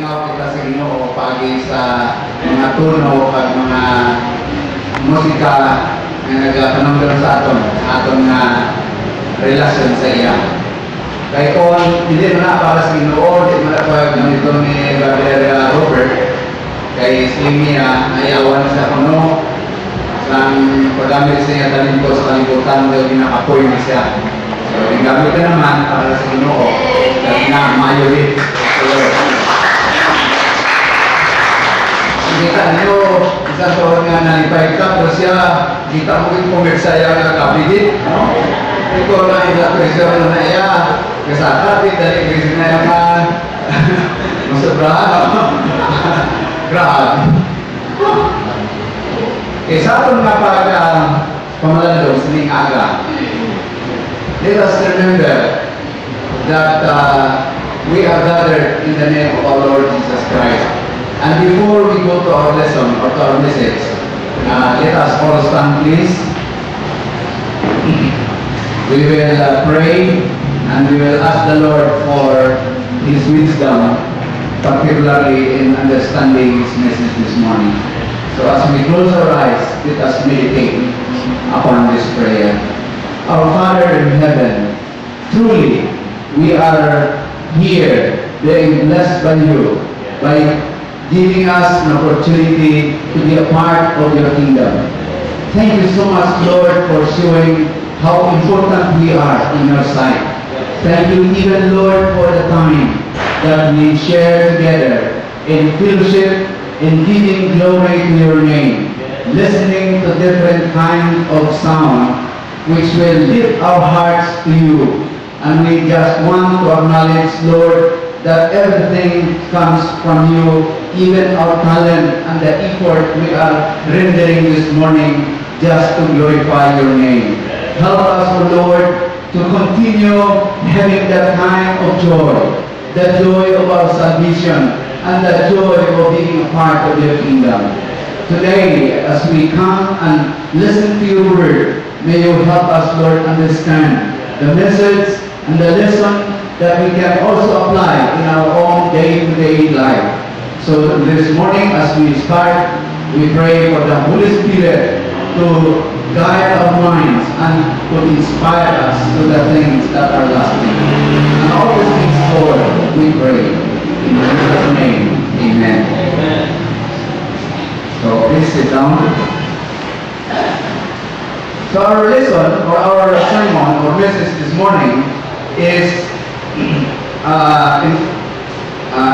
Nalingaw kita sa Ginoo pagi sa mga tuno at mga musika na nagpanamdam sa aton nga relasyon sa iya. Kaya kung hindi mo na para sa Ginoo, hindi mo na pag nito ni Brother Robert, kay Slimia, ayawan sa kuno, ang paggamit sa iya talento sa kalibutan, dahil pinakapoy na siya. So, gamit ka naman para sa Ginoo, dahil na mayo rin. Kita nyo, isang taon nga nalipay ka, pero siya, kita mo yung pumirsaya nga kabidit, no? Ito lang yung presyo na iya, kasakapit, dahil presyo na yaman, masobrahan, no? Grabe. Eh, sa aton nga pamalandong sa ning aga, let us remember that we are gathered in the name of our Lord Jesus Christ. And before we go to our lesson or to our message, let us all stand, please. We will pray and we will ask the Lord for His wisdom, particularly in understanding His message this morning. So as we close our eyes, let us meditate upon this prayer. Our Father in heaven, truly we are here being blessed by you, by giving us an opportunity to be a part of your kingdom. Thank you so much, Lord, for showing how important we are in your sight. Thank you even, Lord, for the time that we share together in fellowship, in giving glory to your name, listening to different kinds of sound which will lift our hearts to you. And we just want to acknowledge, Lord, that everything comes from you, even our talent and the effort we are rendering this morning just to glorify your name. Help us, O Lord, to continue having that kind of joy, the joy of our salvation, and the joy of being a part of your kingdom. Today, as we come and listen to your word, may you help us, Lord, understand the message and the lesson that we can also apply in our own day-to-day life. So this morning, as we start, we pray for the Holy Spirit to guide our minds and to inspire us to the things that are lasting. And all these things, Lord, we pray. In Jesus' name, amen. Amen. So please sit down. So our lesson, or our sermon, or message this morning is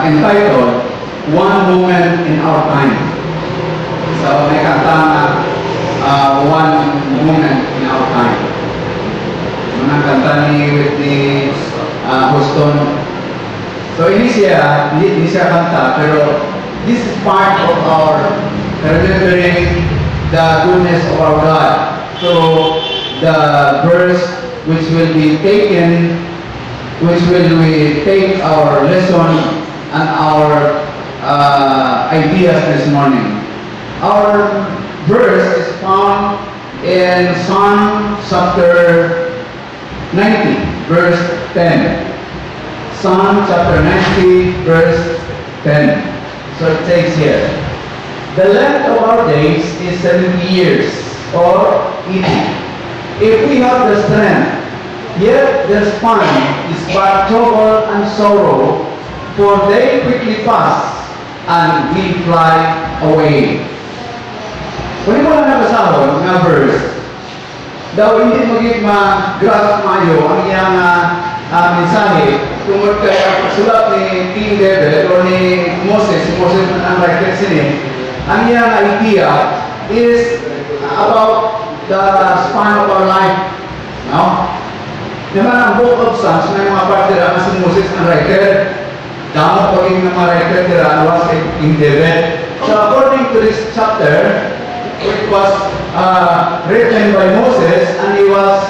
entitled One Moment in Our Time. So may kanta One Moment in Our Time. Mga kanta ni Whitney Houston. So hindi siya kanta, pero this is part of our remembering the goodness of our God. So the verse which will be taken, which will we take our lesson and our ideas this morning. Our verse is found in Psalm chapter 90, verse 10. Psalm chapter 90, verse 10. So it says here, the length of our days is 70 years, or 80. If we have the strength, yet their span is but trouble and sorrow, for they quickly pass, and we fly away. Kung mo lang nabasahon nga verse, daw hindi magiging ma-grasp mayo ang iyang mensahe tungkol kay sulat ni King David o ni Moses ang writer sini. Ang iyang idea is about the span of our life. No? Naman ang book of Psalms na yung mga parte na si Moses ang writer, damot pagiging ng mga writer tira was King David. So according to this chapter, it was written by Moses, and he was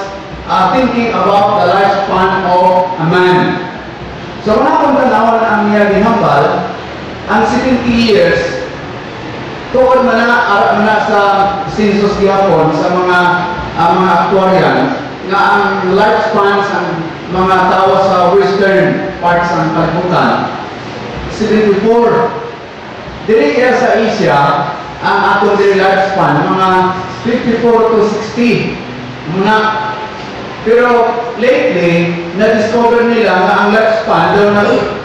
thinking about the lifespan of a man. So kung akong tanawan ang niya ginambal, ang 70 years, tuod man na sa census gihapon sa mga actuarian, nga ang lifespan sa mga tao sa western parts ng kalibutan, 74. Dili kaya sa Asia, ang atong dili lifespan, mga 54 to 60. Pero lately, na-discover nila na ang lifespan daw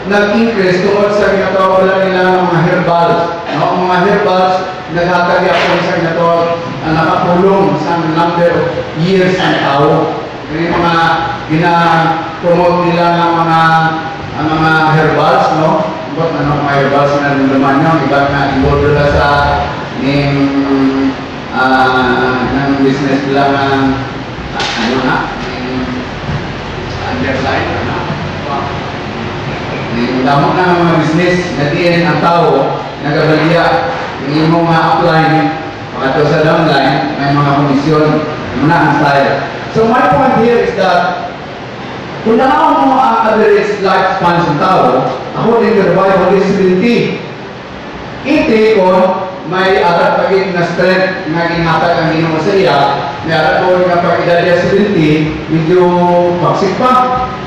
nag-increase tungkol sa ginatawag nila ng mga herbals. No? Ang mga herbals, naghatagapon sa ginatawag nakapulong sa number of years ng tao. Yung mga gina-promote nila ng mga herbals, no? Ano mga herbals na naman nyo, iba na involved na sa ng business nila ng underline, yung damo na mga business na diyan ang tao nagabaliya yung imong mga upline makato sa downline may mga komisyon muna ang style. So my point here is that kung nanaw mo ang average lifespan sa tao, according to the Bible is 70. Iti ko may atat pagit na strength na ginhatag ang Ginoo sa iya, may atat ko nga pag edad niya 70, medyo pagsik pa.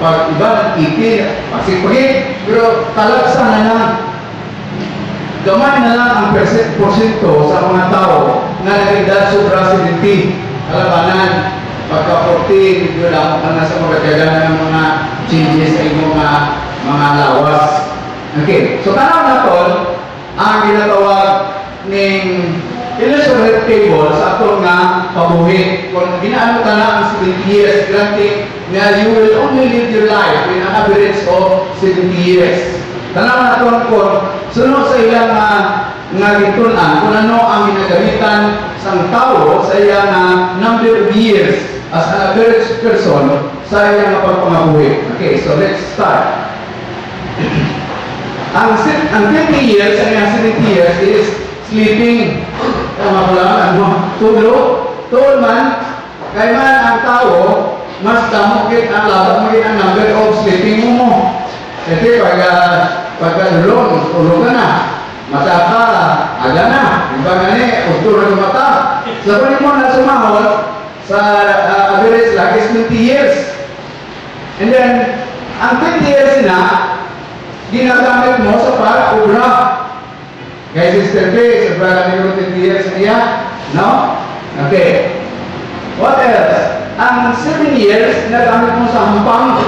Pag iba iti, pagsik pagit. Pero talagsa na lang. Gamay na lang ang porsyento sa mga tao na nag-edad sobra 70. Kalabanan, pagka 40, medyo lang na sa magkagana ng mga changes sa iyong mga lawas. Okay, so tanaw na to, ang ginatawag ning illustrative table sa atong nga pabuhi. Kung ginaano ka na ang 70 years, granting na you will only live your life in an average of 70 years. Tanaw na ito kung sunod sa ilang nga gitunan kung ano ang ginagamitan sa tao sa iyang number of years as an average person sa iyang pagpangabuhi. Okay, so let's start. Ang 50 years, ang 70 years is sleeping. Tulog man, kaya man ang tao, mas damokit ang lahat maging ang number of sleeping mo. Kasi pagka tulog ka na, mata ka, aga na. Iba nga uturo ng mata. So kung mo na sumahol, sa average like is 20 years. And then, ang 20 years na, ginagamit mo sa pag-ubra. Kaya Sister B, sa brother ni 20 years niya, no? Okay. What else? Ang 7 years, ginagamit mo sa hampang.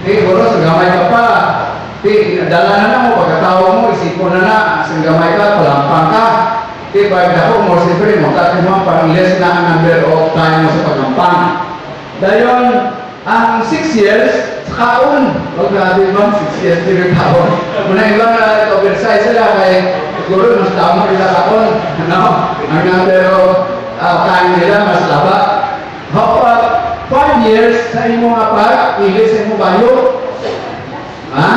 Siguro, sa gamay ka pa. Dala na mo, pagkatawa mo, isipon na, sa gamay ka, palampang ka. Pag ako mo, siyempre, magkakit mo parang less na ang number of time mo sa pagkampang. Dayon, ang 6 years, kaon. Huwag natin mo, 6 years, hindi kaon. Muna ilang na oversize sila, kaya siguro, mas damo nila kaon. Ano? Ang number of time nila, mas laba. How about 5 years sa imo nga pa, ilis sa imo bayo? Ha?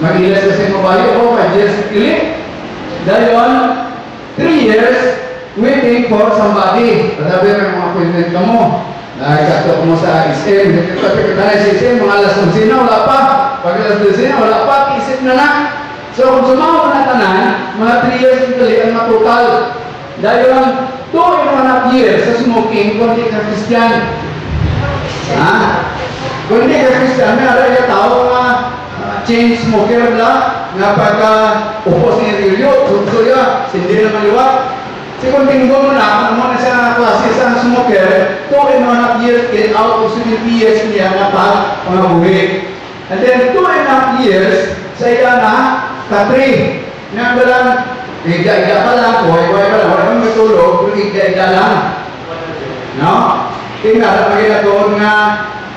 Mag-ilis sa imo bayo o 5 years ilis? Dayon, 3 years waiting for somebody. Sabi may mga appointment ka mo. Nagkato mo sa SM. Kasi sa SM, mga alas 11 na, wala pa. Pag alas 12 na, wala pa. Isip na na. So, kung sumawa na tanan, mga 3 years yung kali ang matutal. Dahil lang 2.5 years sa smoking kung hindi ka Christian. Ha? Kung hindi ka Christian, may aray ka tao mga chain smoker na nga pagka upos ni Rilyo, tutsuya, hindi na maliwat. Kung tinggo mo na, kung mo na siya klase sa smoker, 2.5 years get out of 70 years niya na pag-pangabuhi. And then 2.5 years sa iya na katri. Nga ba lang, ida-ida pa lang, buhay-buhay pa lang, wala kang matulog, kung ida-ida lang. No? Tingnan, magigatoon nga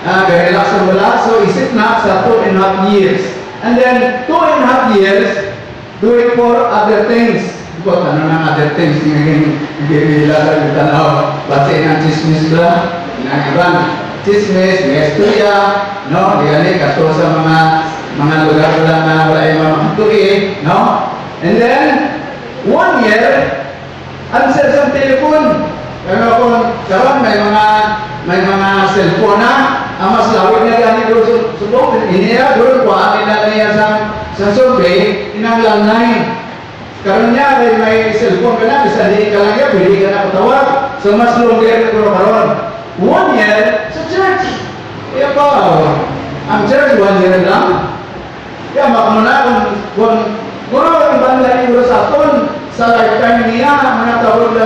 relax ang wala. So, isip na sa 2.5 years. And then, 2.5 years, do it for other things. Ikot, ano ng other things? Hindi nila sa tanaw. Base ng chismis ba? Nag-iban. Chismis, may istorya, no? Digani, kato sa mga lugar lang na wala yung mga tuloy, no? And then, 1 year, answer sa telephone. Kaya kung karon may mga cellphone na, ang mas lawig na gani doon subok, iniya doon, kuhaan nila niya sa survey, inang landline. Karon niya, may cellphone ka na, bisa di ka lang yan, pwede ka na patawag. So mas longer na karon. 1 year sa church. Kaya pa, ang church 1 year lang. Kaya makamuna kung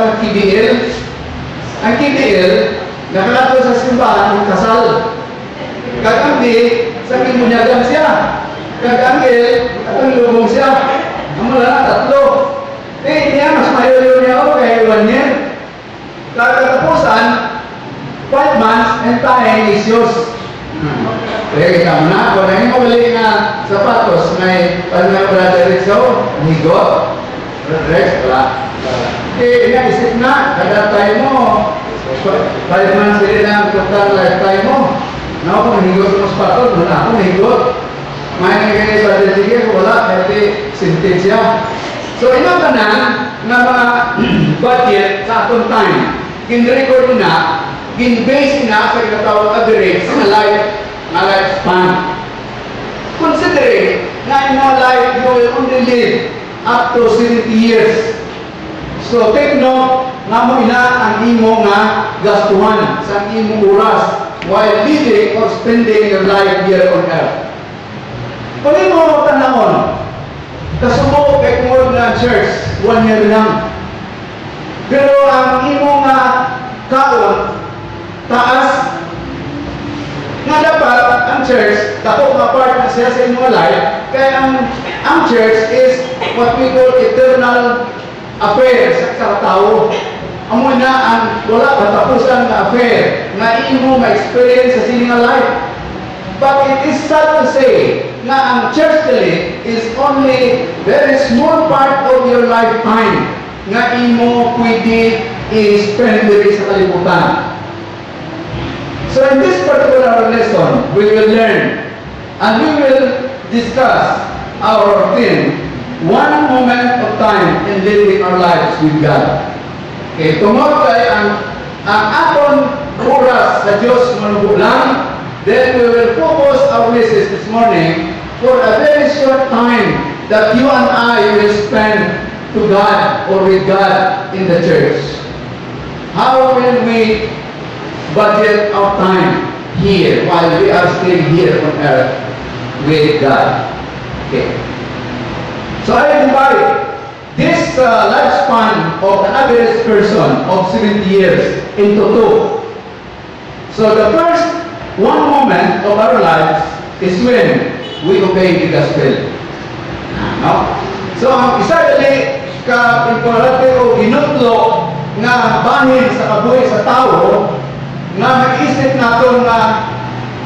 ng KBL. Ang KBL, nakalato sa simbahan ng kasal. Kagambi, sa kimunyagan siya. Kagangil, ang lubong siya. Ang mula na tatlo. Niya, mas mayo niya ako kay 1 year. Kagatapusan, 5 months, and tayo isyos. Kaya kita mo na, kung nangin mo balik na sapatos, may pag-nga pala diretso, higot. Rex, wala. Naisip na, kada tayo mo, 5 months din na ang total lifetime mo. Na ako nahigot mo sapatos, wala ako nahigot. May nagigay sa diretso, wala, kahit sentensya. So, ino ka na mga budget sa atong time. Kin-record na, kin-base na sa katawag average na lifespan. Considering na in our life, you will only live up to 70 years. So, take note nga mo ina ang imo nga gastuhan sa imo oras while living or spending your life here on earth. Kung imo tanahon, kasubo kay kumulog na church, 1 year lang. Pero ang imo nga kaon, taas, nga dapat ang church, dako nga part na siya sa imo life, kaya ang church is what we call eternal affair sa tao. Amo na ang wala katapusan na affair nga imo ma-experience sa sining life. But it is sad to say na ang church dali is only very small part of your lifetime nga imo pwede i-spend diri sa kalibutan. So in this particular lesson, we will learn and we will discuss our theme, one moment of time in living our lives with God. Okay, tungod kay ang aton oras sa Diyos manubo lang. Then we will focus our message this morning for a very short time that you and I will spend to God or with God in the church. How will we budget our time here while we are still here on earth with God? Okay. So I divide this lifespan of an average person of 70 years into two. So the first one moment of our lives is when we obey the gospel. No? So, ang isa dali ka importante o ginutlo nga bahin sa kabuhi sa tao nga mag-isip nato nga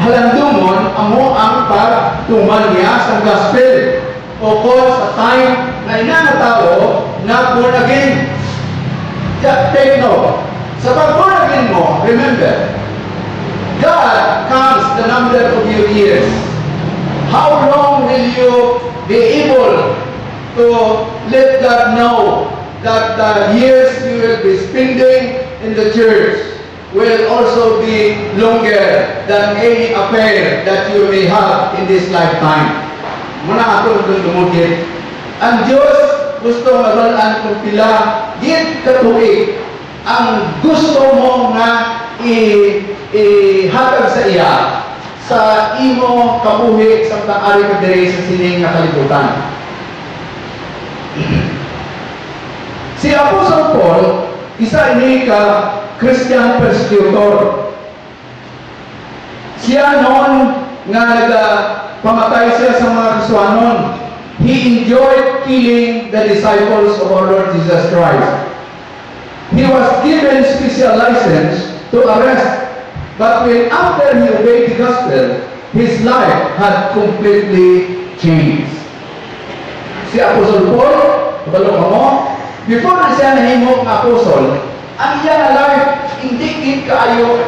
halandumon amo ang pagtuman niya sa gospel o kung sa time na ina nga tao na born again. Take note. Sa pag-born again mo, remember, God counts the number of your years. How long will you be able to let God know that the years you will be spending in the church will also be longer than any affair that you may have in this lifetime? Muna ako dumugit. Ang Diyos gusto magalaan kung pila gid katuig ang gusto mo nga ihatag sa iya sa imo kabuhi sa ari ka diri sa sining nga kalibutan. Si Apostle Paul, isa ini ka Christian persecutor. Siya noon nga nagapamatay siya sa mga Kristiyanon. He enjoyed killing the disciples of our Lord Jesus Christ. He was given special license to arrest, but when after he obeyed the gospel, his life had completely changed. Si Apostle Paul, kabalo ka mo, before na siya nahimok ng Apostle, ang iyang life, hindi gid kaayo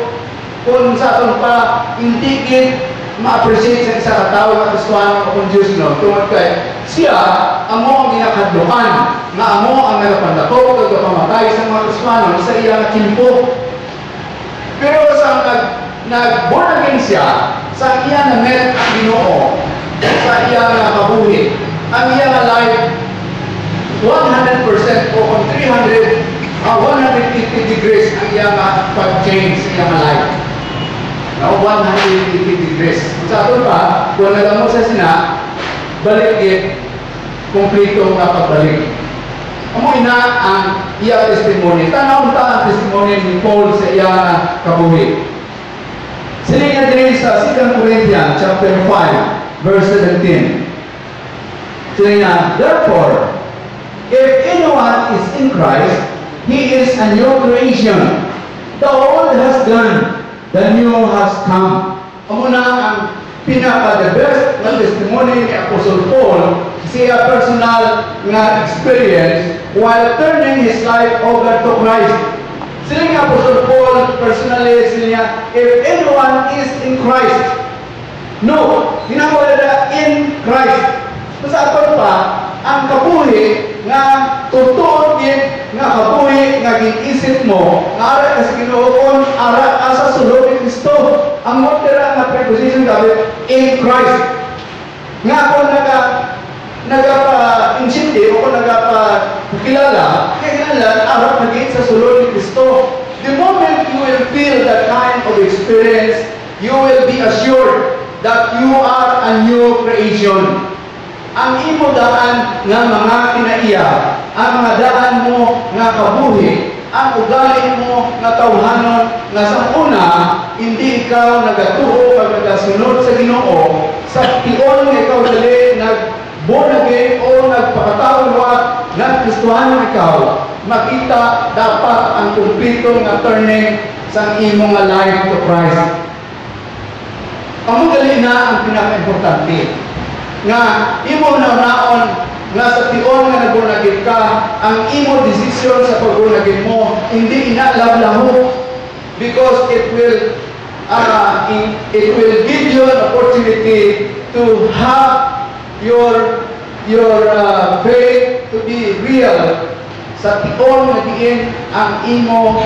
kung sa aton pa, hindi gid ma-appreciate sa isa katawag at Kristiyano o kung Diyos no, tungkol kay siya, amo ang ginakadlukan, na amo ang nagapandako, nagpapamatay sa mga Kristiyano sa iyang kimpo. Pero sa nag-born again siya, sa iya na met ang Ginoo, sa iya na kabuhi, ang iya na life 100% o kung 180 degrees ang iya na pag-change sa iya na life. Now, 180 degrees. Sa ato pa, kung nagamo sa sina, balik it, kumplito nga pagbalik. Amo ina ang iya testimony. Tanaw ta ang testimony ni Paul sa iya kabuhi. Sila nga din sa 2 Corinthians chapter 5 verse 17. Sila nga, therefore, if anyone is in Christ, he is a new creation. The old has gone, the new has come. Amo na ang pinaka-the best na testimony ni Apostle Paul, siya personal nga experience while turning his life over to Christ. Sila nga Apostle Paul, personally, sila if anyone is in Christ, no, ginawala na in Christ. Sa aton pa, ang kabuhi nga totoo din nga kabuhi nga ginisip mo nga ara ka sa Ginoo ara asa sulod ni Kristo. Ang modera nga preposition David in Christ. Nga ako nagapa-insindi o nagapa-kilala kaya kinala ara naging sa sulod ni Kristo. The moment you will feel that kind of experience, you will be assured that you are a new creation. Ang imo daan nga mga kinaiya, ang mga daan mo nga kabuhi, ang ugali mo nga tawhanon nga sa una, hindi ikaw nagatuo pag nagasunod sa Ginoo, sa tion nga ikaw dali nag-born again o nagpakatawwa, nagkristuhanon ikaw, makita dapat ang kumpleto nga turning sa imong life to Christ. Ang ugali na ang pinaka-importante. Nga imo naon nga sa tion nga nagbunagin ka, ang imo decision sa pagbunagin mo hindi inalablaho because it will give you an opportunity to have your faith to be real sa tion nga diin ang imo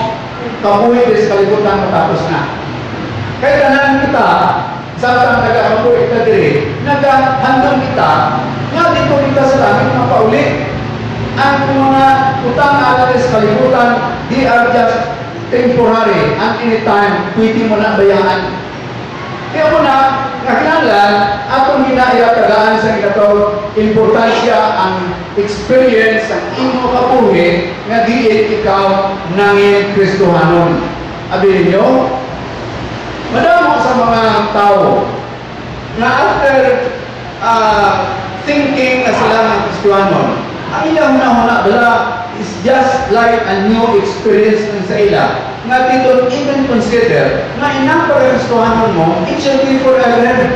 kabuhi sa kalibutan matapos na. Kaya tanan kita samtang nag-aapoy kita diri, nag-handong kita, nga dito kita sa langit na pauli. Ang mga utang na alam sa kalibutan, they are just temporary. And anytime, pwede mo na bayaan. Kaya mo na, nakinalan, atong ginaiatagaan sa ginatawag, importansya ang experience, ang imo kabuhi, nga diin ikaw nangin Kristohanon. Abilin nyo, madamo sa mga tao na after thinking na sila ng Kristiyanon, ang ilang una bala is just like a new experience sa ila nga dito even consider na inang pagkristohanon mo, it should be forever.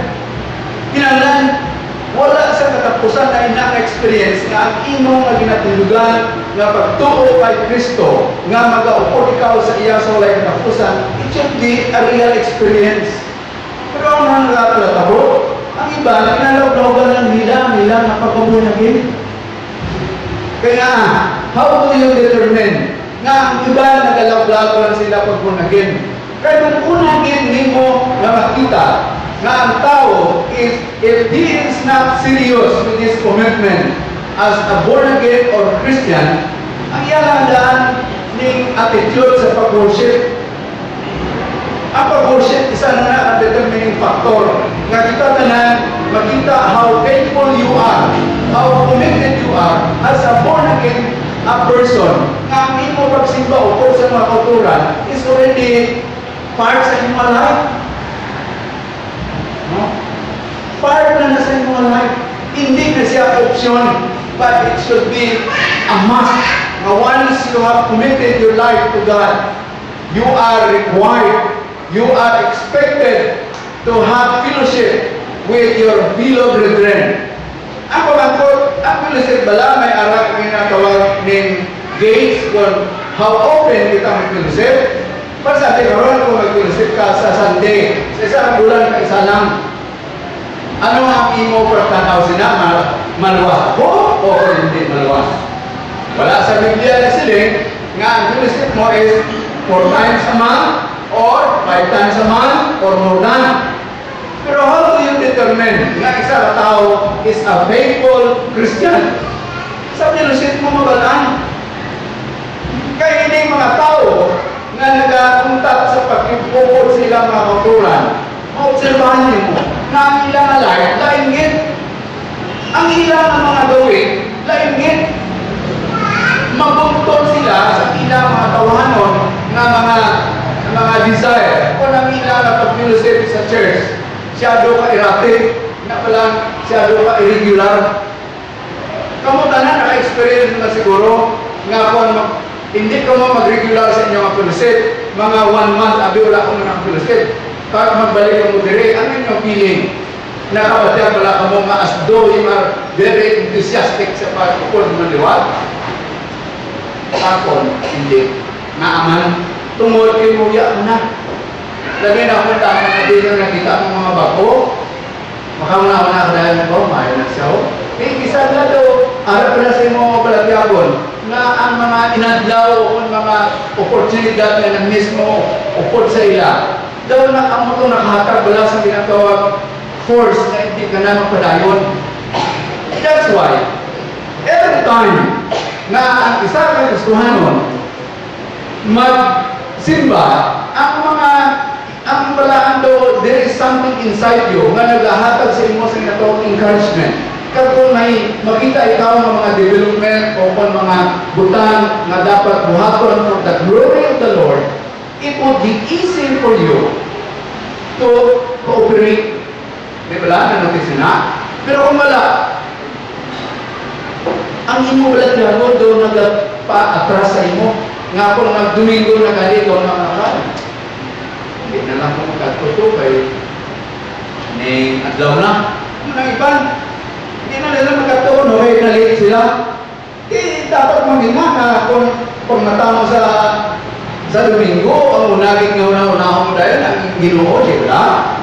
Kinahanglan wala sa katapusan na inang experience nga ang imong nga ginatulugan nga pagtuo kay Kristo nga magaupo ikaw sa iya sa walay katapusan, it should be a real experience. Pero ang mga nagtatabo, ang iba naglalawlawan lang nila na pagkabunagin. Kaya how do you determine nga ang iba nagalawlawan sila pagbunagin? Kaya kung unagin nimo nga makita nga ang tao is, if he is not serious with his commitment as a born-again or Christian, ang iyalandaan ng attitude sa pag-worship. Ang pag-worship, isa na ang determining factor. Nga kita tanan, makita how faithful you are, how committed you are as a born-again person. Nga ang imo pagsimba o sa mga kulturan is already part sa imo life. No? Part na nasa imo life. Hindi na siya option, but it should be a must. Now, once you have committed your life to God, you are required, you are expected to have fellowship with your fellow brethren. Ang pamangkot, ang fellowship bala may arak ginatawag ng gates kung how often kita mag-fellowship. Pasabi karon kung mag-fellowship ka sa Sunday, sa isang bulan ka isa lang. Ano ang imo pagtanaw sina? Maluwas ko o hindi maluwas? Wala sa Biblia na siling nga ang fellowship mo is 4 times a month or 5 times a month or more than. Pero how do you determine nga isa ka tao is a faithful Christian? Sa fellowship mo mabalaan. Kaya hindi mga tao nga nag-untat sa pagkipupod sa ilang mga kulturan, maobserbahan niyo mo na ang ilang alay, lainggit. Ang ilang mga gawin, lainggit. Mabungtol sila sa ilang mga tawahanon nga mga desire. Kung ang ilang na pag-fellowship sa church, siyado ka erratic, na palang siyado ka irregular. Kamu tanan naka-experience na siguro nga kung hindi ka mo mag-regular sa inyong fellowship, mga 1 month, abi wala ko na fellowship. Pag magbalik ka mo dire, ano yung feeling? Nakabatyan pala ka mo nga as though you are very enthusiastic sa pagkukul ng liwat. Kapon, hindi. Naaman, tungod kayo mo yan na. Lagi na ako tama na dito nakita ng mga bako. Makamuna na ako dahil ko, mayo na siya. Isa na daw, harap na sa mga palagyabon na ang mga inadlaw o mga oportunidad na ng mismo upod sa ila. Daw na ang mga nakahatag wala sa ginatawag force na hindi ka na magpadayon. That's why, every time na ang isa ng Kristohanon magsimba, ang balaan daw, there is something inside you nga naghahatag sa imo sa ginatawag encouragement. Kung may makita ikaw ng mga development o kung mga butang na dapat buhaton for the glory of the Lord, it would be easy for you to cooperate. Di ba? Nanotisin na? Pero kung wala, ang imo wala diyago doon nagpa-atras sa imo. Nga kung nag-Domingo na gali doon na nakakal. Hindi na lang kung magkatuto kay ning adlaw na. Ang iban, hindi na nila magkatuto, no? May nalit sila. Dapat mamina na kung natamo sa Domingo, ang unaging una-una mo dahil ang Ginoo, di ba?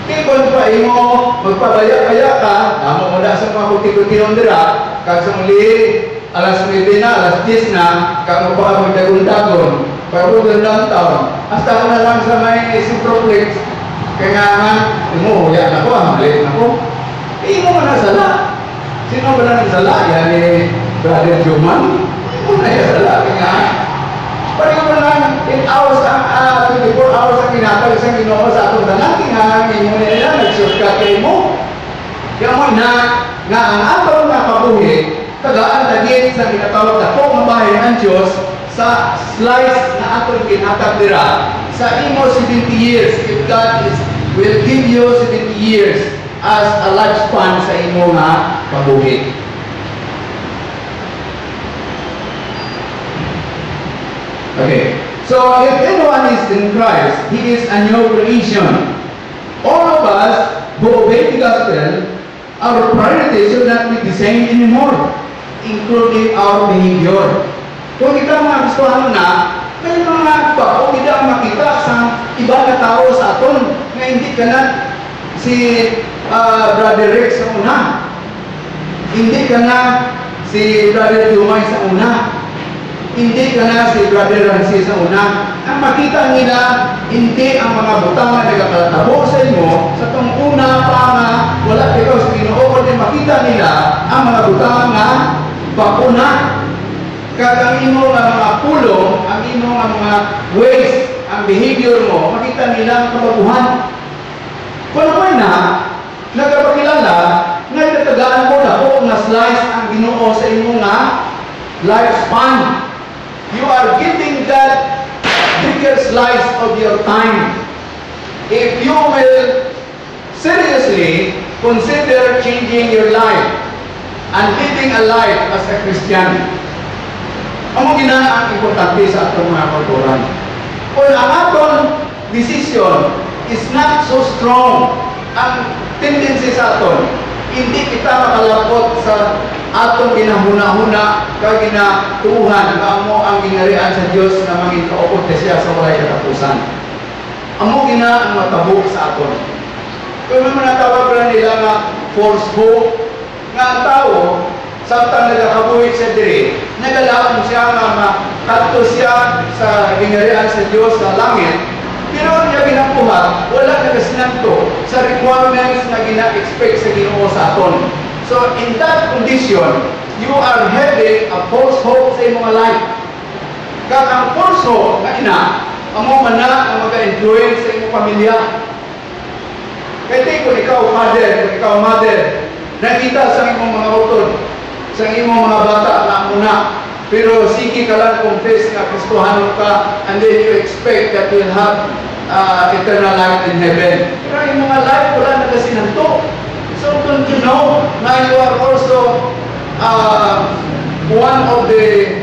Kung pa imo magpabaya-baya ka, amo mo na sa mga kuti-kuti ng dira, kag sa muli, alas 9 na, alas 10 na, kag mo pa magdagon-dagon, pagbugan downtown, hasta ko na lang sa may Simproplex, kaya nga, umuuya na ko, malit na ko. Imo mo na sala. Sino ba na nagsala? Yan ni Brother Juman. Imo na yung sala. Kaya pareho mo lang 8 hours, 24 hours ang kinatag sa Ginoo sa atong tanan. Kaya imo nila, nag-shortcut kayo mo. Kaya mo nga ang atong nakabuhi, tagaan lagi sa ginatawag na kung mabahay ng Diyos sa slice na atong kinatag dira sa imo 70 years. If God will give you 70 years as a lifespan sa imo nga kabuhi. Okay. So, if anyone is in Christ, he is a new creation. All of us who obey the gospel, our priorities should not be the same anymore, including our behavior. Kung kita mga gustuhan na, may mga bako hindi ang makita sa iba na tao sa aton na hindi ka na si Brother Rex sa una. Hindi ka na si Brother Dumay sa una. Hindi ka na si Brother Rancis sa una. Ang makita nila, hindi ang mga butang na nagkakatabo sa inyo, sa itong una pa nga, wala kayo sa Ginoo, kundi makita nila ang mga butang nga bakuna. Kag ang imo nga mga pulong, ang imo nga mga ways, ang behavior mo, makita nila ang kabaguhan. Kung naman na, nagpapakilala, nga itatagaan mo na kung na-slice ang Ginoo sa imo nga lifespan. You are giving that bigger slice of your time. If you will seriously consider changing your life and living a life as a Christian, ang ang importante sa atong mga kulturan. Kung ang atong decision is not so strong, ang tendency sa aton, hindi kita makalapot sa atong ginahuna-huna kag ginatuuhan nga amo ang ginarian sa Dios na mangin kaupod siya sa walay katapusan. Amo ang matabo sa aton. Kung may manatawag na nila nga force hope, nga ang tao samtang nagakabuhi sa diri, nagalaon siya nga makadto siya sa ginarian sa Dios sa langit, pero niya ginapuhat, wala nagasinanto sa requirements na gina-expect sa Ginoo sa aton. So, in that condition, you are having a false hope sa imong life. Kaya ang false hope na ina, amo man na ang mag-influence sa imong pamilya. Kaya kung ikaw father, kung ikaw mother, nakita sa imong mga utod, sa imong mga bata na una, Pero sige ka lang confess nga Kristohanon ka, and then you expect that you'll have eternal life in heaven. Pero yung mga life wala na kasi nanto. So don't you know na you are also one of the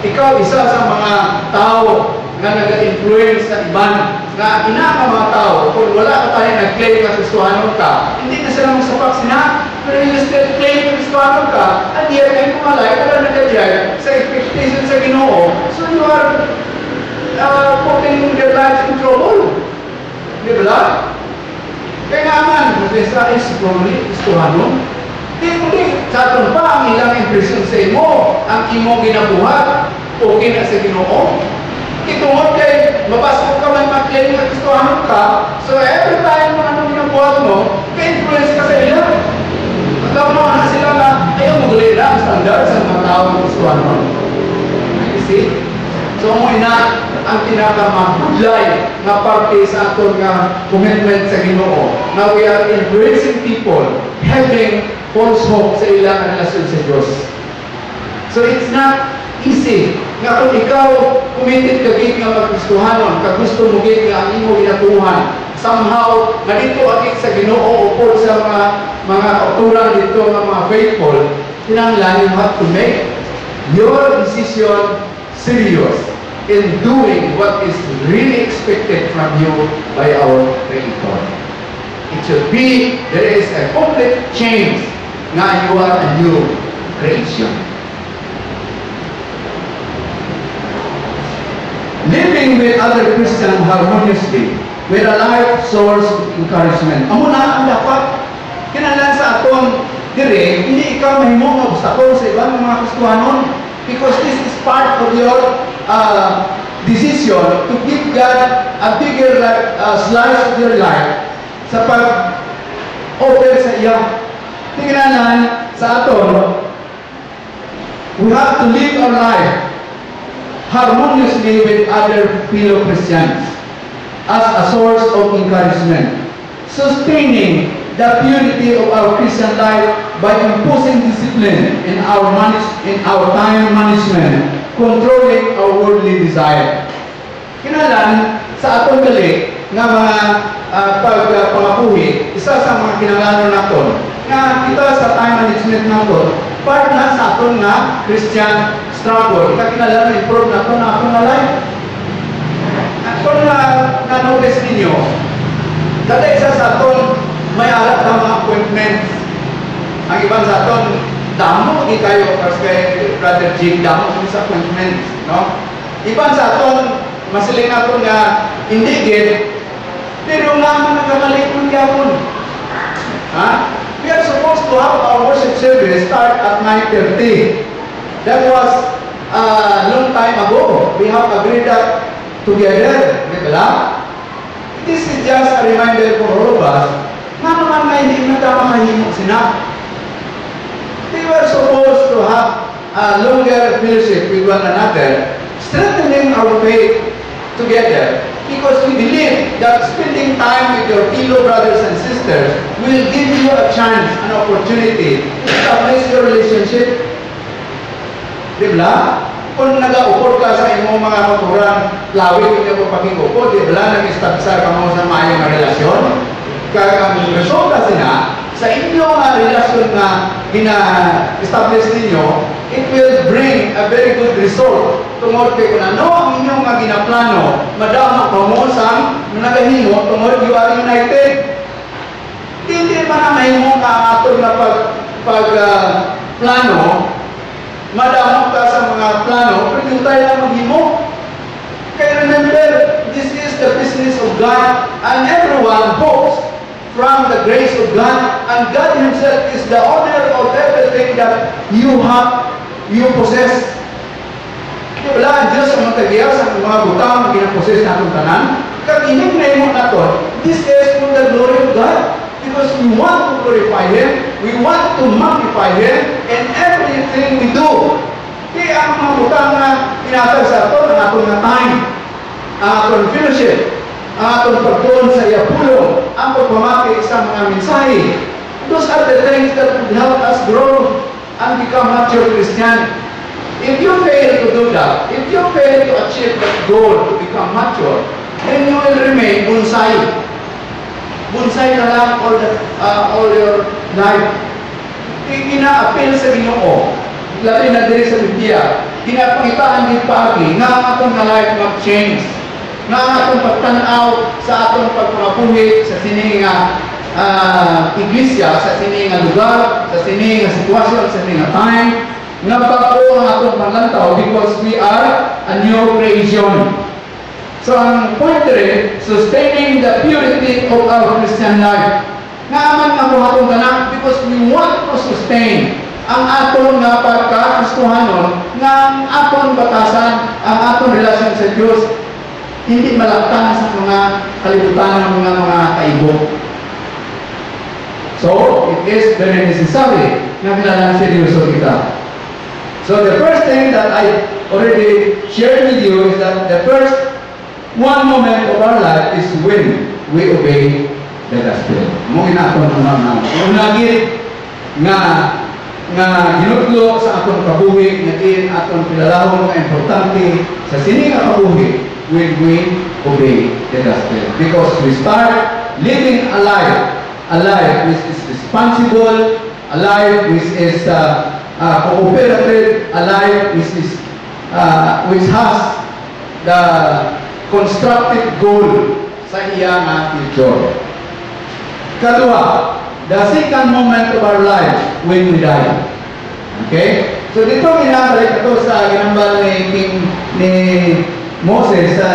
ikaw isa sa mga tao na nag-influence sa iban na ina mga tao kung wala ka tayo nag-claim na Kristohanon ka, hindi na sila magsapak sina, pero you still claim na Kristohanon ka, at yet ay kumalay wala nagkajay sa expectation sa Ginoo, so you are putting their lives in trouble. Di ba? Kaya naman, sa Kristohanon, hindi, sa aton pa ang ilang impression sa imo, ang imo ginabuhat, okay na sa Ginoo. Itungod kay, mabasok ka may mag-claim na Kristohanon ka, so every time na anong ginabuhat mo, ka-influence ka sa ila. Alam mo na sila na, ayaw mag-lay na ang standard sa mga tao ng Kristohanon. You see? So mo ina, ang pinakamahulay na parte sa aton nga commitment sa Ginoo, na we are embracing people, having false hope sa ilang relasyon sa Diyos. So it's not easy nga kung ikaw committed ka gig nga mag-Kristohanon, ka gusto mo gig nga ang imo ginatuhan, somehow nandito agit sa Ginoo o sa mga kauturan dito ng mga faithful, kinahanglan you have to make your decision serious in doing what is really expected from you by our Creator. It should be, there is a complete change nga you are a new creation. Living with other Christians harmoniously with a life source of encouragement. Amo na ang dapat kinahanglan sa aton dire, hindi ikaw mahimong obstacle sa ibang mga Kristohanon, because this is part of your decision to give God a bigger slice of your life sa pag-offer sa iya. Tingnan sa aton, we have to live our life harmoniously with other fellow Christians as a source of encouragement, sustaining the purity of our Christian life by imposing discipline in our time management, controlling our worldly desire. Kinahanglan sa aton gali nga mga pagpangabuhi, isa sa mga kinahanglan naton nga kita sa time management naton, part na sa aton nga Christian struggle. Kita kinahanglan improve naton na aton nga life. Kung na-notice ninyo, dati isa sa aton may alat na mga appointments. Ang iban sa aton, damo di kayo kasi Brother Jim, damo sa appointments, no? Iban sa aton, masiling naton nga hindi gid, pero nga mga nagkamali kung yapon. We are supposed to have our worship service start at 9:30. That was a long time ago. We have agreed that together, di ba? This is just a reminder for all of us na naman na hindi nagkamakahimok sina. They were supposed to have a longer fellowship with one another, strengthening our faith together, because we believe that spending time with your fellow brothers and sisters will give you a chance, an opportunity to establish your relationship. Diba? Kung nag-upod ka sa imong mga kauturan, lawig hindi ko pag-upod, diba? Nag-establishar ka mo sa maayong relasyon. Kaya ang resulta sina, sa inyong relasyon na gina-establish ninyo, it will bring a very good result. Tungod kay kung ano ang inyong ginaplano, madama pamosang nagahimo, tungod you are united. Hindi man na mahimong ka na pag-plano, madama ka sa mga plano, pero yung tayo na maghimo. Kaya remember, this is the business of God, and everyone hopes from the grace of God, and God Himself is the owner of everything that you have, you possess. Wala ang Diyos ang matagyaw sa mga butang na ginaposes na itong tanan. Kag ining naimot na ito, this is for the glory of God, because we want to glorify Him, we want to magnify Him in everything we do. Kaya ang mga butang na pinatag sa ito, ang atong na time, ang atong fellowship, ang atong pagtuon sa iyapulong, ang pagpamati sa mga mensahe, Those are the things that would help us grow and become mature Christian. If you fail to do that, if you fail to achieve that goal to become mature, then you will remain bonsai. Bonsai na lang all your life. Ina-appeal sa Ginoo, labi na diri sa Biblia, ginapangitaan din pagi nga ang atong na life mag-change, nga ang atong pagtanaw sa atong pagpamabuhi sa sini nga iglesia, sa sini nga lugar, sa sini nga sitwasyon, sa sini nga time, nga bago ang atong paglantaw because we are a new creation. So ang point rin, sustaining the purity of our Christian life. Naaman nga po atong tanak because we want to sustain ang atong nga pagkagustuhanon nga ang atong batasan, ang atong relasyon sa Diyos hindi malaktan sa mga kalibutan ng mga kaibo. So, it is very necessary na kailangan seryoso kita. So, the first thing that I already shared with you is that the first one moment of our life is when we obey the gospel. Mungkin aton ang unagit nga ginutlo sa atong kabuhi nga din atong pilalahon nga importante sa sini nga kabuhi when we obey the gospel, because we start living a life which is responsible, a life which is cooperative, a life which has the constructive goal sa iyang future. Kadua, the second moment of our life when we die. Okay? So dito ginabalik ito sa ginambal ni Moses sa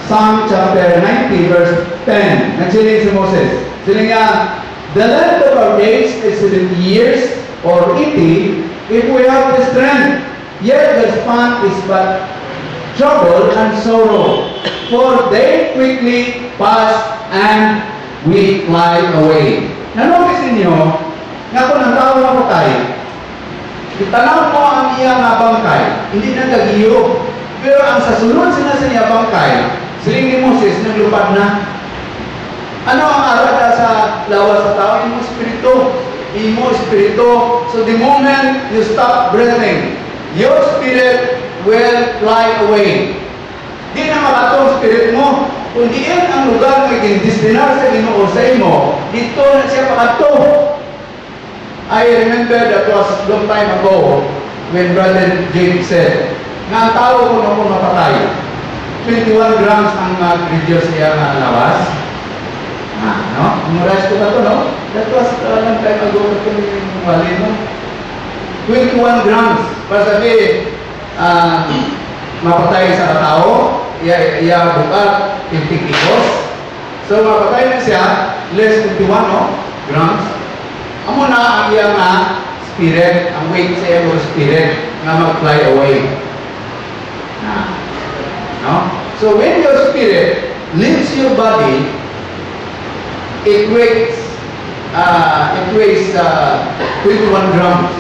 Psalm chapter 90 verse 10. Nagsiling si Moses. Siling nga, the length of our days is 70 years or 80 if we have the strength. Yet the span is but trouble and sorrow, for they quickly pass and we fly away. Nanotice ninyo, nga kung ang tao na patay, itanaw mo ang iyang bangkay, hindi na gagiyo. Pero ang sasunod sila sa iyang bangkay, siling ni Moses, naglupad na. Ano ang arada sa lawas sa tao? Imo espiritu. So the moment you stop breathing, your spirit will fly away. Di na makatong spirit mo. Kung diin ang lugar na gindistinar sa Ginoo sa imo, dito na siya pakato. I remember that was long time ago when Brother James said, nga ang tao kung ako mapatay, 21 grams ang reduce siya nga lawas. No? Memorize ko ba ito, no? That was long time ago ito yung wali, no? 21 grams. Para sabi, mapatay sa tao, iya bukat 50 kilos. So mapatay na siya, less 21 grams. Amo na ang iyang spirit, ang weight sa iyang spirit na mag-fly away. No? So when your spirit leaves your body, it weighs 21 grams.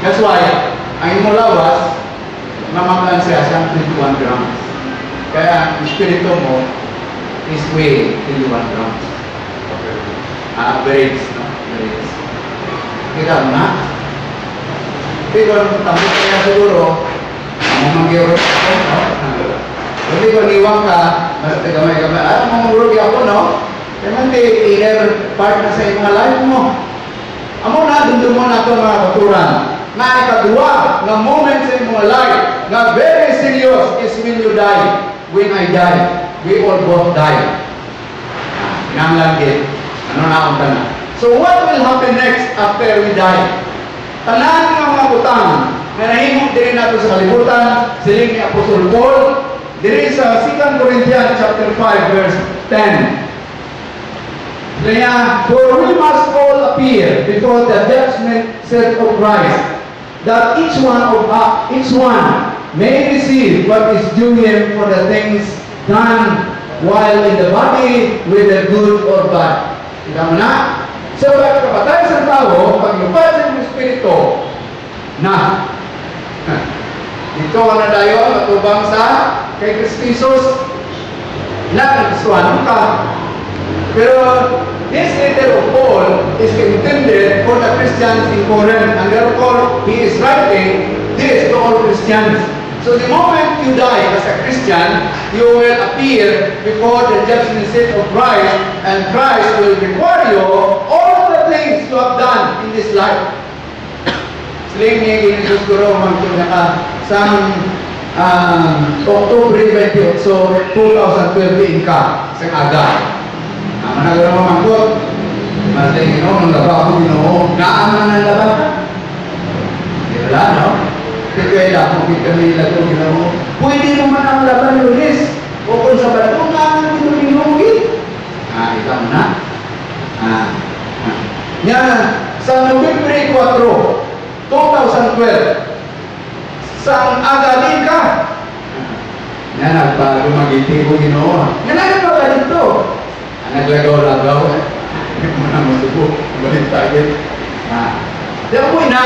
That's why ang imong lawas mamakan siya sa 21 grams. Kaya ang espiritu mo is weigh 21 grams. Average, no? Average. Kita mo na? Pero ang tambok kaya siguro, ang mag-iorot ako, no? Hindi ko niwang ka, gamay-gamay, mamurog ako, no? Kaya man di inner part na sa mga life mo. Amo na, dundun mo na ito mga katuran. Na ikadua, na moment sa mga life, na very serious is when you die. When I die, we all both die. Pinanglangit. Ano na akong tanan? So what will happen next after we die? Tanan ng mga butang na nahimong din nato sa kalibutan, siling ni Apostol Paul, diri sa 2 Corinthians chapter 5 verse 10. For we must all appear before the judgment seat of Christ, that each one may receive what is due him for the things done while in the body, whether good or bad. Kita mo na? So, pagkapatay sa tao, paglupad sa espiritu, na dito na tayo, matubang sa kay Kristisos, na nagsuhan ka. Pero this letter of Paul is intended for the Christians in Corinth, and therefore he is writing this to all Christians. So the moment you die as a Christian, you will appear before the judgment seat of Christ, and Christ will require you all the things you have done in this life. Sling niya ginigos guro magtunaka sa October 28, 2012 ka sa aga. Managaro mangkot, masing nung laba ko Ginoo, naaman ang laba ka. Wala, no? Kaya kung kami lago Ginoo, pwede naman ang laban lunes o kung sa bato nga Ginoo. Ikaw na. Yan, sa November 4, 2012, sa agalin ka. Yan, nagpagumagiti ko Ginoo. Yan ang ba dito? Naglagaw-lagaw. Muna masubok. Balik tayo. Diyan po na,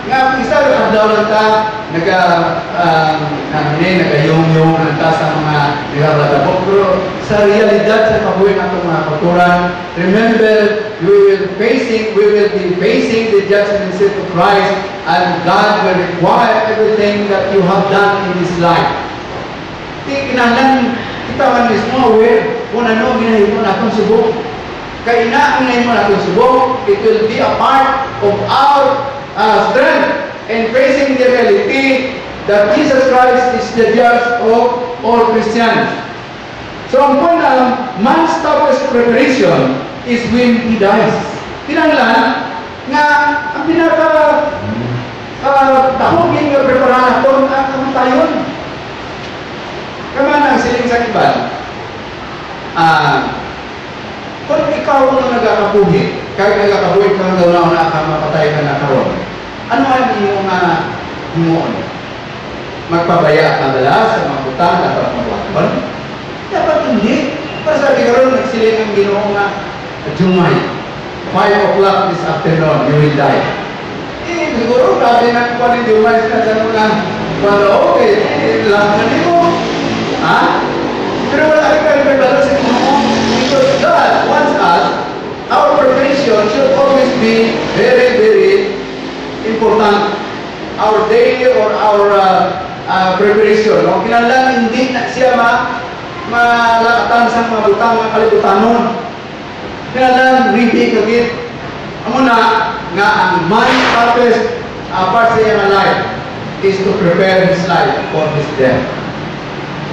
nga isa ang daw lang ta, nagayong-yung lang ta sa mga nilaladabok. Pero sa realidad, sa kabuhin atong mga kulturan, remember, we will be facing the judgment seat of Christ, and God will require everything that you have done in this life. Di kinahanglan kita man mismo aware kung ano ginahimo natong subok. Kaya ang ginahimo natong subok, it will be a part of our strength in facing the reality that Jesus Christ is the judge of all Christians. So ang point ng man's toughest preparation is when he dies. Kinahanglan nga ang pinaka-tahogin nga preparahan natin ang kamatayon. Kaman ang siling sa iban, kung ikaw ang nagkakabuhi, kahit nagkakabuhi ka daw na mapatay ka na karon, ano ang iyong himoon? Magpabaya ka dala sa mga butang at magwakon? Dapat hindi. Pasabi karon nagsiling ang Ginoo nga, Jumay, 5 o'clock this afternoon, you will die. Siguro, sabi na kung ano Jumay, sinasabi na, well, okay, lang na mo. Pero wala kayo pagdalo sa Ginoo, because God wants us, our preparation should always be very, very important. Our daily or our preparation. No? Kinahanglan hindi na siya malakatan sa mga butang, mga kalibutanon. Kinahanglan ready kagit. Amo na nga ang man's purpose part sa iyang life is to prepare his life for his death.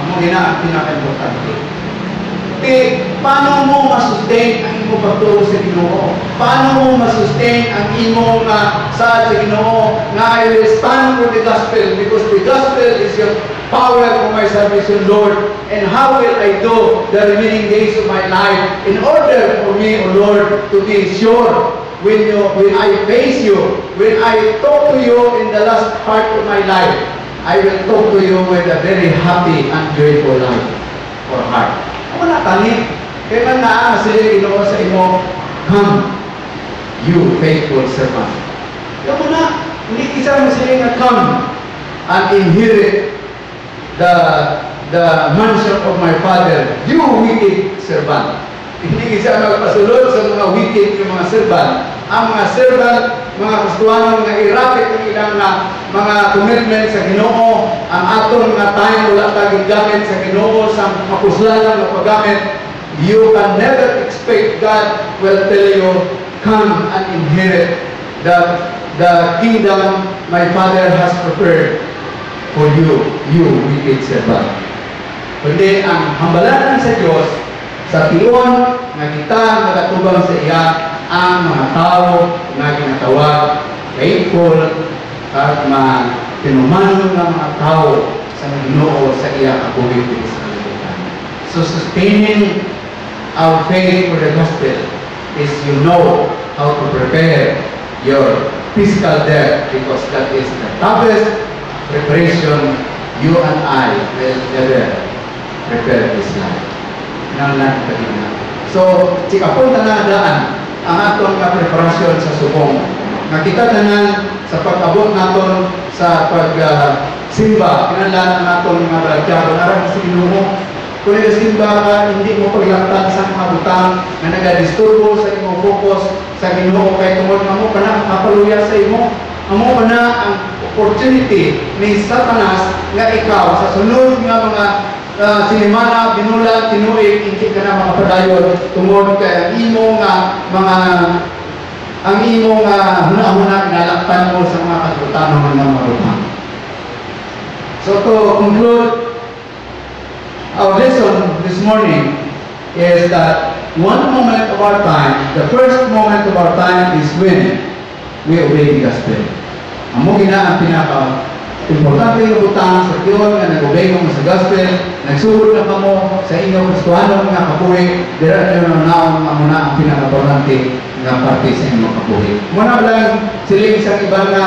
Amo gina ang pinaka-importante. Paano mo masustain ang imong pagtuo sa Ginoo? Paano mo masustain ang imong sa Ginoo na I will stand for the gospel, because the gospel is your power for my salvation, Lord. And how will I do the remaining days of my life in order for me, O Lord, to be sure when I face you, when I talk to you in the last part of my life, I will talk to you with a very happy and joyful life or heart. Ako na tani, kaya man naa sila Ginoo sa imo, come, you faithful servant. Kaya mo na, hindi isa mo sila nga come and inherit the mansion of my Father, you wicked servant. Hindi isa magpasulod sa mga wicked ng mga servant. Ang mga servant, mga Kristiyanon nga irapit ng ilang mga commitment sa Ginoo, ang atong mga time wala taging gamit sa Ginoo sa mapuslanan na paggamit, you can never expect God will tell you, come and inherit the kingdom my Father has prepared for you, you wicked servant. Kundi ang hambalanan sa Diyos, sa tiyon na kita nagatubang sa iya ang mga tao na ginatawag faithful at tinumanon ng mga tao sa Ginoo sa iya kabuhi sa kalibutan. So sustaining our faith for the gospel is you know how to prepare your physical death, because that is the toughest preparation you and I will ever prepare this life. So, sikapon na daan ang atong preparasyon sa subong. Nakita tanan sa pag-abot naton sa pag-simba, kinahanglan ang atong mga bradyaro narang sa Ginoo. Kung nagsimba ka, hindi mo paglaktan sa mga butang na nagadisturbo sa imong focus sa Ginoo kay tungod nga mo pa na kapaluya sa imo. Amo pa na ang opportunity ni Satanas nga ikaw sa sunod nga mga sinimana, binulan, tinuig, hindi ka na makapadayon tungod kay ang imong huna-huna kinalaktan mo sa mga katutan ng mga marutang. So to conclude, our lesson this morning is that one moment of our time, the first moment of our time is when we obey the gospel. Amo gina ang pinaka-importante yung butang sa Diyon nga nag-obey mo sa gospel, nagsugod na kamo sa inyong Kristohanon nga kabuhi, dira nyo na amo na ang pinaka-importante nga parte sa inyong kabuhi. Muna lang siling isang iba nga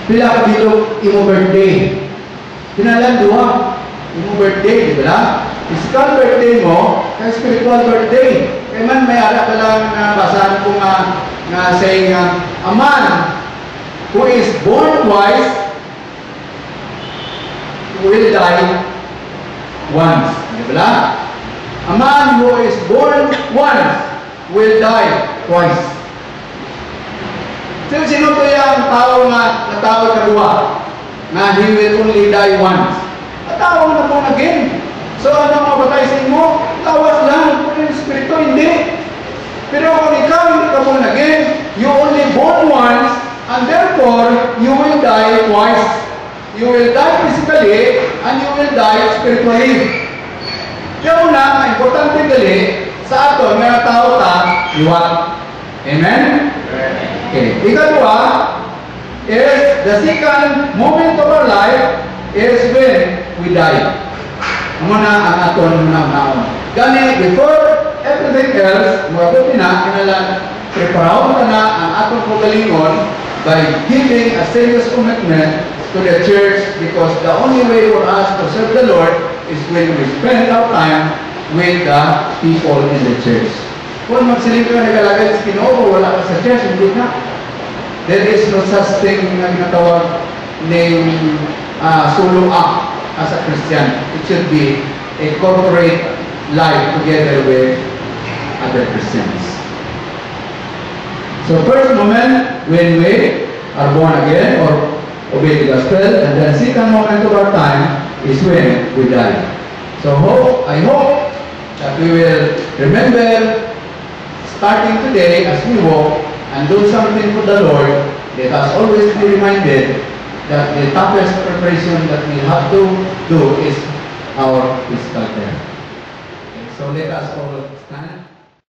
pila ka bilog imo birthday. Kinalan duha. Yung birthday, di ba? Physical birthday mo, kaya spiritual birthday. Kaya man may ala ka lang na basahan ko nga saying a man who is born twice will die once. Di ba? A man who is born once will die twice. Sino to yung tao nga natawag kadua na he will only die once? Tawag na born again. So, ano mga baptize mo? Tawas lang. Kung yung Espiritu, hindi. Pero kung ikaw hindi ka born again, you only born once, and therefore, you will die twice. You will die physically, and you will die spiritually. Kaya una, ang importante gali, sa ato, nga tao ta, iwat. Amen? Okay. Ikalawa is the second moment of our life is when we die. Muna ang aton naon. Gani, before everything else, mga kinalan, preparaw ka na ang aton pagalingon by giving a serious commitment to the church, because the only way for us to serve the Lord is when we spend our time with the people in the church. Kung magsilip ka nagalagay sa Ginoo, wala ka sa church, hindi na. There is no such thing na ginatawag ng solo act. As a Christian, it should be a corporate life together with other Christians. So first moment, when we are born again or obey the gospel, and then second moment of our time is when we die. So I hope that we will remember, starting today as we walk and do something for the Lord, let us always be reminded that the toughest preparation that we have to do is our physical death. Okay, so let us all